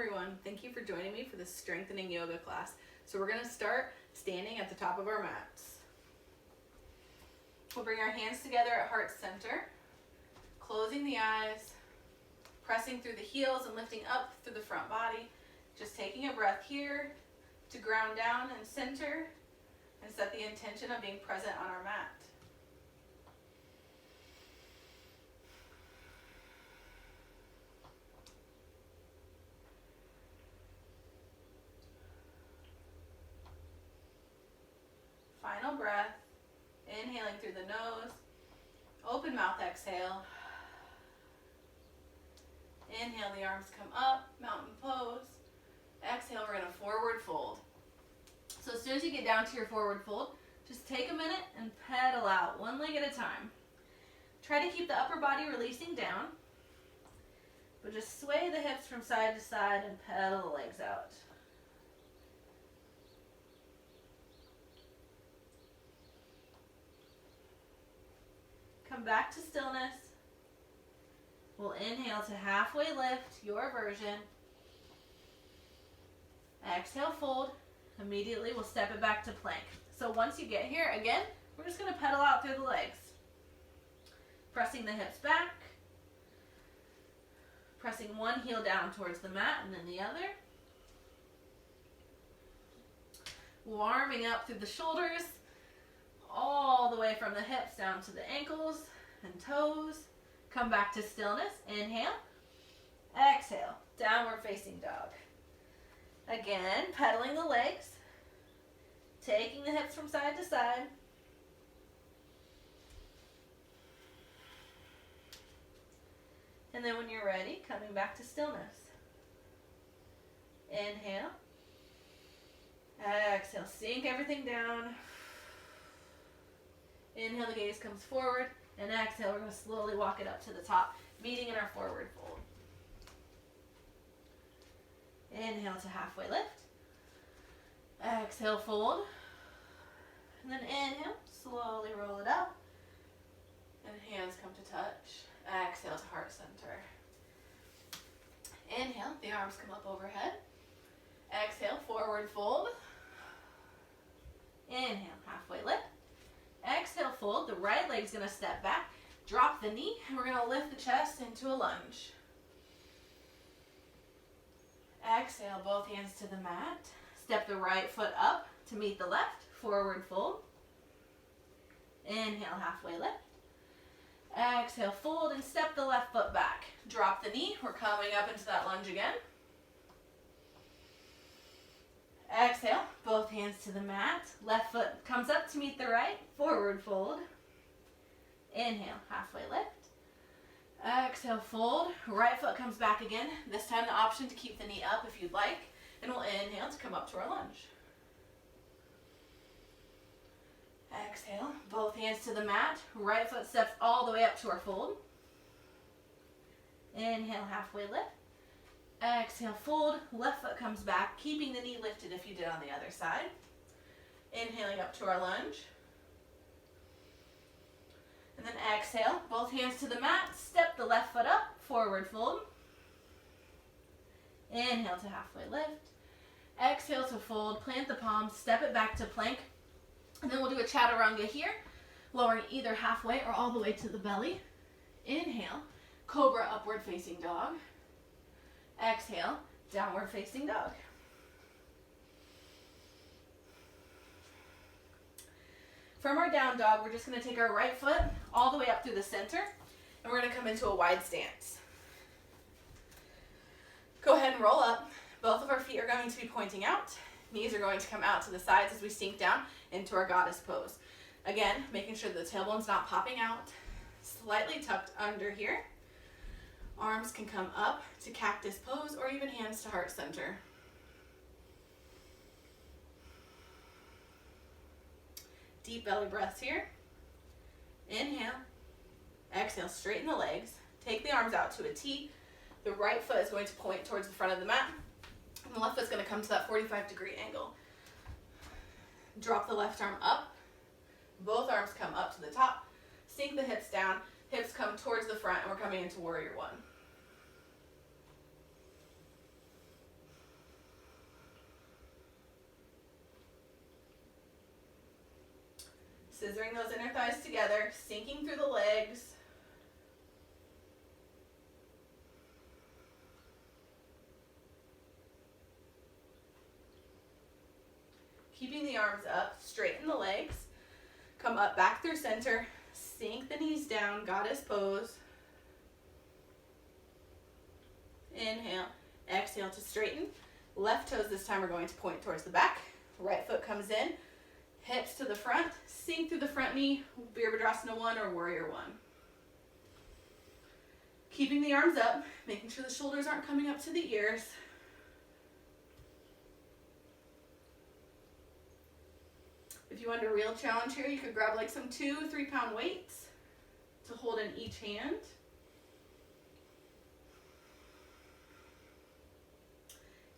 everyone. Thank you for joining me for this strengthening yoga class. So we're going to start standing at the top of our mats. We'll bring our hands together at heart center, closing the eyes, pressing through the heels and lifting up through the front body. Just taking a breath here to ground down and center and set the intention of being present on our mat. Final breath, inhaling through the nose, open mouth exhale. Inhale, the arms come up, mountain pose. Exhale, we're going to forward fold. So as soon as you get down to your forward fold, just take a minute and pedal out, one leg at a time. Try to keep the upper body releasing down, but just sway the hips from side to side and pedal the legs out. Come back to stillness. We'll inhale to halfway lift, your version. Exhale, fold. Immediately we'll step it back to plank. So once you get here, again, we're just going to pedal out through the legs. Pressing the hips back. Pressing one heel down towards the mat and then the other. Warming up through the shoulders, all the way from the hips down to the ankles and toes. Come back to stillness. Inhale. Exhale. Downward facing dog. Again, pedaling the legs. Taking the hips from side to side. And then when you're ready, coming back to stillness. Inhale. Exhale. Sink everything down. Inhale, the gaze comes forward. And exhale, we're going to slowly walk it up to the top, meeting in our forward fold. Inhale to halfway lift. Exhale, fold. And then inhale, slowly roll it up. And hands come to touch. Exhale to heart center. Inhale, the arms come up overhead. Exhale, forward fold. Inhale, halfway lift. Exhale, fold. The right leg's going to step back. Drop the knee, and we're going to lift the chest into a lunge. Exhale, both hands to the mat. Step the right foot up to meet the left. Forward fold. Inhale, halfway lift. Exhale, fold, and step the left foot back. Drop the knee. We're coming up into that lunge again. Exhale, both hands to the mat. Left foot comes up to meet the right. Forward fold. Inhale, halfway lift. Exhale, fold. Right foot comes back again. This time the option to keep the knee up if you'd like. And we'll inhale to come up to our lunge. Exhale, both hands to the mat. Right foot steps all the way up to our fold. Inhale, halfway lift. Exhale, fold. Left foot comes back, keeping the knee lifted if you did on the other side. Inhaling up to our lunge. And then exhale, both hands to the mat. Step the left foot up, forward fold. Inhale to halfway lift. Exhale to fold, plant the palms, step it back to plank. And then we'll do a chaturanga here, lowering either halfway or all the way to the belly. Inhale, cobra upward facing dog. Exhale, downward facing dog. From our down dog, we're just going to take our right foot all the way up through the center, and we're going to come into a wide stance. Go ahead and roll up. Both of our feet are going to be pointing out. Knees are going to come out to the sides as we sink down into our goddess pose. Again, making sure the tailbone's not popping out. Slightly tucked under here. Arms can come up to cactus pose or even hands to heart center. Deep belly breaths here. Inhale. Exhale, straighten the legs. Take the arms out to a T. The right foot is going to point towards the front of the mat. And the left foot's going to come to that 45-degree angle. Drop the left arm up. Both arms come up to the top. Sink the hips down. Hips come towards the front, and we're coming into warrior one. Scissoring those inner thighs together, sinking through the legs. Keeping the arms up, straighten the legs. Come up back through center, sink the knees down, goddess pose. Inhale, exhale to straighten. Left toes this time are going to point towards the back. Right foot comes in, hips to the front, sink through the front knee, Virabhadrasana 1 or Warrior 1. Keeping the arms up, making sure the shoulders aren't coming up to the ears. If you want a real challenge here, you could grab like some 2-3 pound weights to hold in each hand.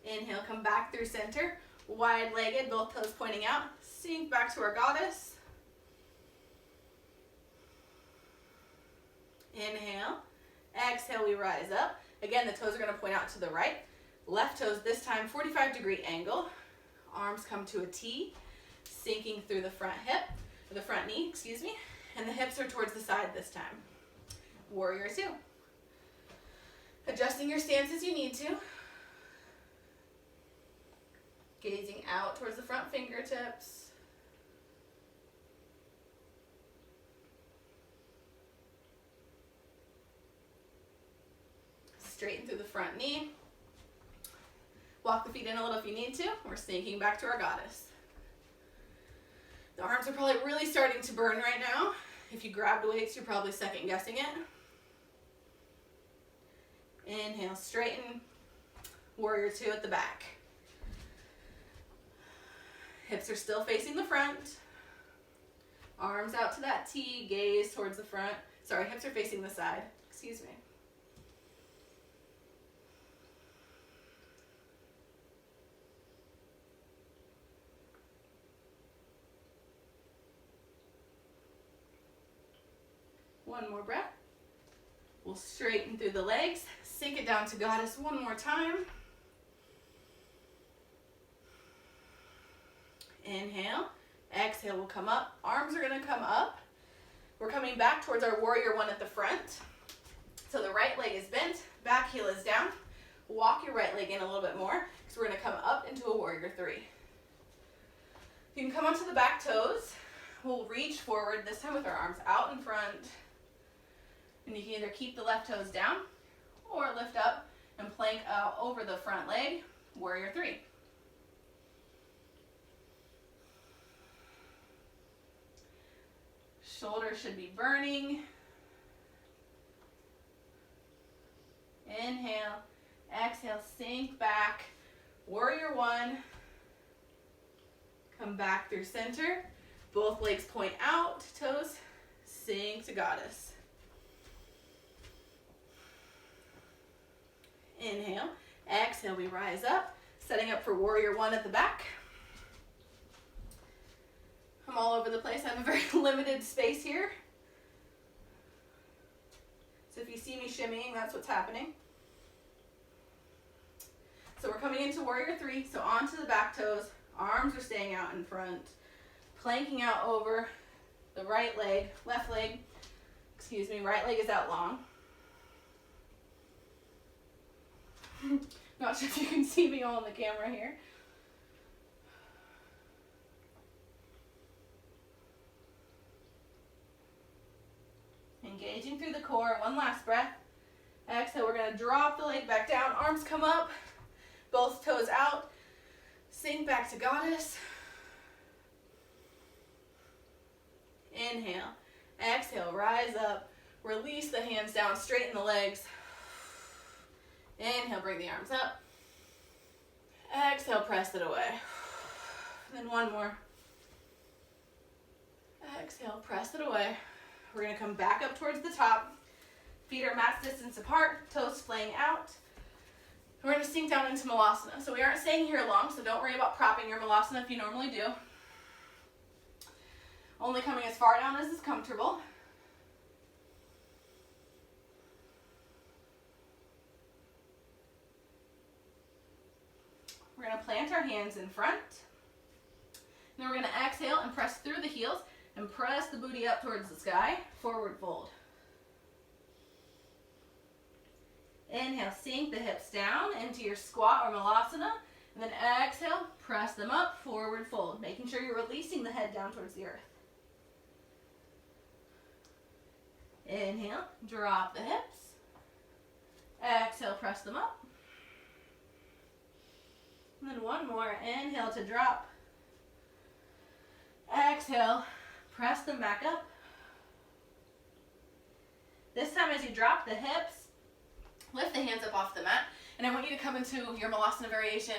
Inhale, come back through center, wide-legged, both toes pointing out. Sink back to our goddess. Inhale, exhale, we rise up. Again, the toes are going to point out to the right. Left toes this time, 45-degree angle. Arms come to a T, sinking through the front hip, or the front knee, excuse me, and the hips are towards the side this time. Warrior 2. Adjusting your stance as you need to. Gazing out towards the front fingertips. Straighten through the front knee. Walk the feet in a little if you need to. We're sinking back to our goddess. The arms are probably really starting to burn right now. If you grabbed weights, you're probably second guessing it. Inhale, straighten. Warrior 2 at the back. Hips are still facing the front. Arms out to that T, gaze towards the front. Sorry, hips are facing the side. Excuse me. One more breath. We'll straighten through the legs. Sink it down to goddess one more time. Inhale. Exhale, we'll come up. Arms are going to come up. We're coming back towards our Warrior 1 at the front. So the right leg is bent, back heel is down. Walk your right leg in a little bit more because we're going to come up into a Warrior 3. You can come onto the back toes. We'll reach forward, this time with our arms out in front. And you can either keep the left toes down or lift up and plank out over the front leg, Warrior 3. Shoulders should be burning. Inhale, exhale, sink back. Warrior 1. Come back through center. Both legs point out, toes sink to goddess. Inhale, exhale, we rise up, setting up for Warrior 1 at the back. I'm all over the place. I have a very limited space here. So if you see me shimmying, that's what's happening. So we're coming into Warrior 3. So onto the back toes. Arms are staying out in front. Planking out over the right leg. Left leg, excuse me, right leg is out long. Not sure if you can see me all on the camera here. Engaging through the core. One last breath. Exhale, we're going to drop the leg back down. Arms come up. Both toes out. Sink back to goddess. Inhale. Exhale, rise up. Release the hands down. Straighten the legs. Inhale, bring the arms up. Exhale, press it away. And then one more. Exhale, press it away. We're going to come back up towards the top. Feet are mat distance apart, toes flaying out. We're going to sink down into Malasana. So we aren't staying here long, so don't worry about propping your Malasana if you normally do. Only coming as far down as is comfortable. We're going to plant our hands in front. Then we're going to exhale and press through the heels. and press the booty up towards the sky, forward fold. Inhale, sink the hips down into your squat or malasana, and then exhale, press them up, forward fold, making sure you're releasing the head down towards the earth. Inhale, drop the hips. Exhale, press them up. And then one more, inhale to drop. Exhale, press them back up. This time as you drop the hips, lift the hands up off the mat, and I want you to come into your malasana variation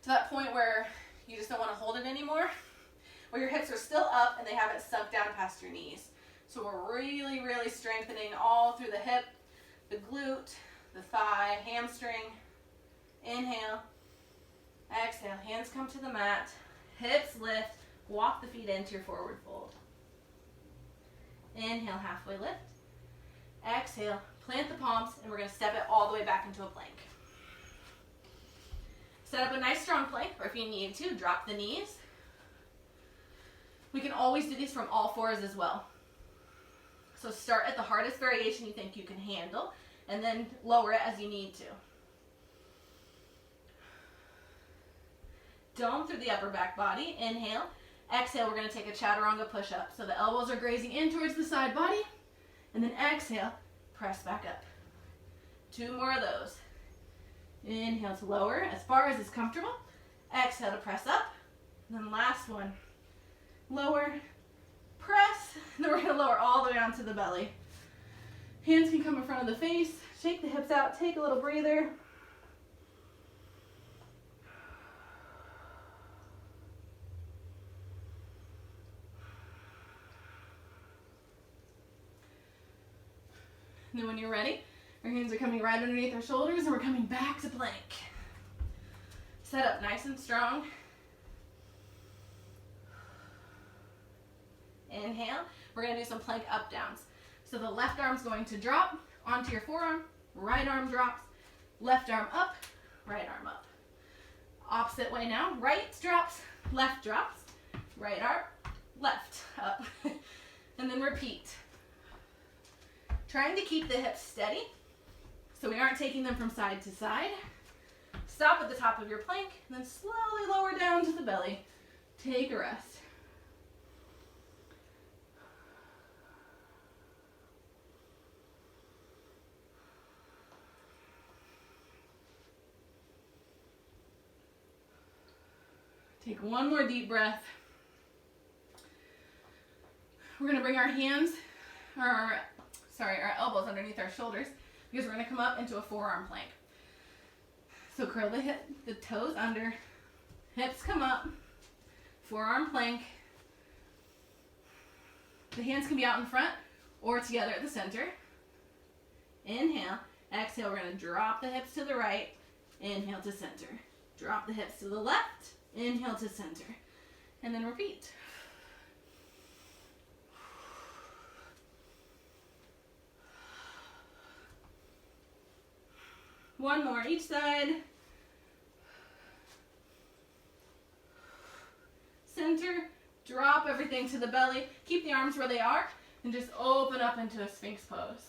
to that point where you just don't want to hold it anymore, where your hips are still up and they haven't sunk down past your knees. So we're really, really strengthening all through the hip, the glute, the thigh, hamstring. Inhale, exhale, hands come to the mat, hips lift, walk the feet into your forward fold. Inhale, halfway lift. Exhale, plant the palms, and we're going to step it all the way back into a plank. Set up a nice strong plank, or if you need to, drop the knees. We can always do these from all fours as well. So start at the hardest variation you think you can handle, and then lower it as you need to. Dome through the upper back body. Inhale. Exhale, we're going to take a chaturanga push-up. So the elbows are grazing in towards the side body, and then exhale, press back up. 2 more of those. Inhale to lower as far as is comfortable. Exhale to press up. And then last one. Lower, press, and then we're going to lower all the way onto the belly. Hands can come in front of the face. Shake the hips out. Take a little breather. And then when you're ready, our hands are coming right underneath our shoulders and we're coming back to plank. Set up nice and strong. Inhale. We're going to do some plank up downs. So the left arm's going to drop onto your forearm, right arm drops, left arm up, right arm up. Opposite way now. Right drops, left drops, right arm, left up. And then repeat. Trying to keep the hips steady so we aren't taking them from side to side. Stop at the top of your plank, and then slowly lower down to the belly. Take a rest. Take one more deep breath. We're going to bring our hands, our elbows underneath our shoulders, because we're going to come up into a forearm plank. So curl the toes under, hips come up, forearm plank. The hands can be out in front or together at the center. Inhale, exhale, we're going to drop the hips to the right, inhale to center. Drop the hips to the left, inhale to center. And then repeat. One more each side. Center, drop everything to the belly. Keep the arms where they are and just open up into a Sphinx pose.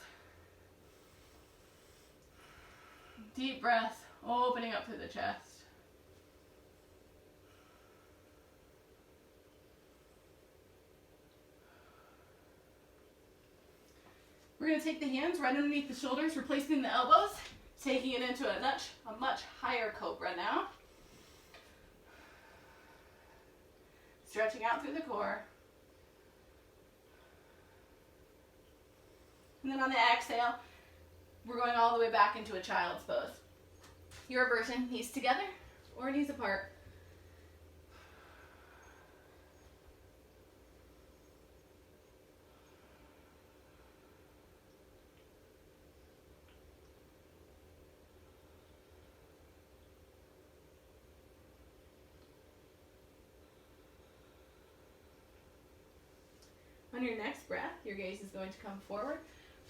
Deep breath, opening up through the chest. We're going to take the hands right underneath the shoulders, replacing the elbows. Taking it into a much higher cobra now. Stretching out through the core. And then on the exhale, we're going all the way back into a child's pose. Your version, knees together or knees apart. On your next breath, your gaze is going to come forward.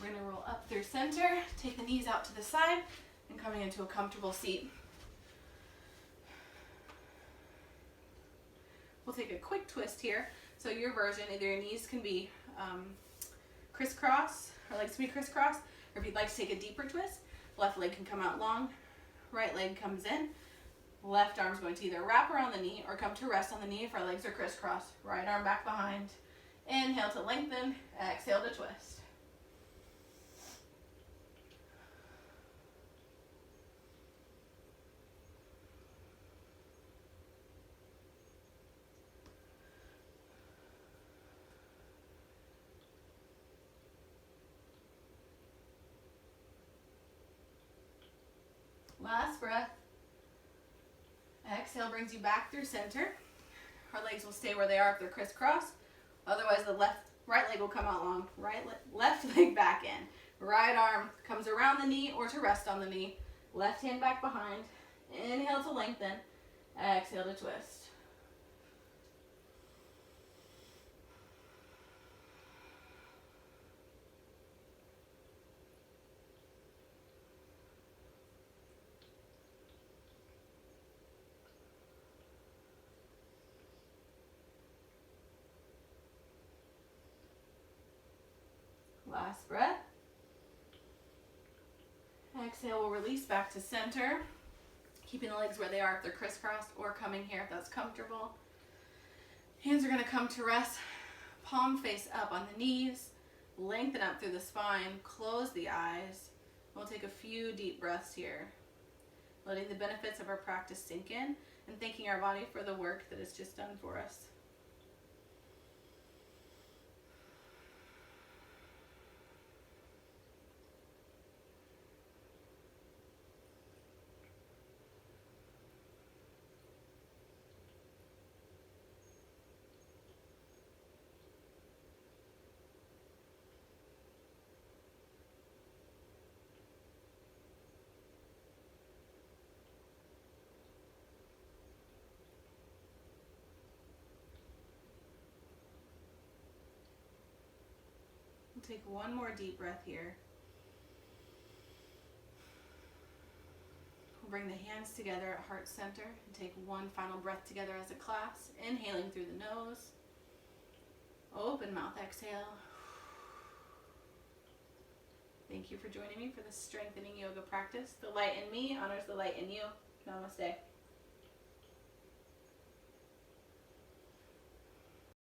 We're going to roll up through center, take the knees out to the side, and coming into a comfortable seat. We'll take a quick twist here. So your version, either your knees can be crisscross, or legs can be crisscross, or if you'd like to take a deeper twist, left leg can come out long, right leg comes in, left arm's going to either wrap around the knee or come to rest on the knee if our legs are crisscrossed. Right arm back behind. Inhale to lengthen, exhale to twist. Last breath. Exhale brings you back through center. Our legs will stay where they are if they're crisscrossed. Otherwise, the right leg will come out long. Left leg back in. Right arm comes around the knee or to rest on the knee. Left hand back behind. Inhale to lengthen. Exhale to twist. Last breath. Exhale, we'll release back to center, keeping the legs where they are if they're crisscrossed, or coming here if that's comfortable. Hands are going to come to rest, palm face up on the knees, lengthen up through the spine, close the eyes. We'll take a few deep breaths here, letting the benefits of our practice sink in and thanking our body for the work that it's just done for us. Take one more deep breath here. We'll bring the hands together at heart center and take one final breath together as a class. Inhaling through the nose. Open mouth, exhale. Thank you for joining me for this strengthening yoga practice. The light in me honors the light in you. Namaste.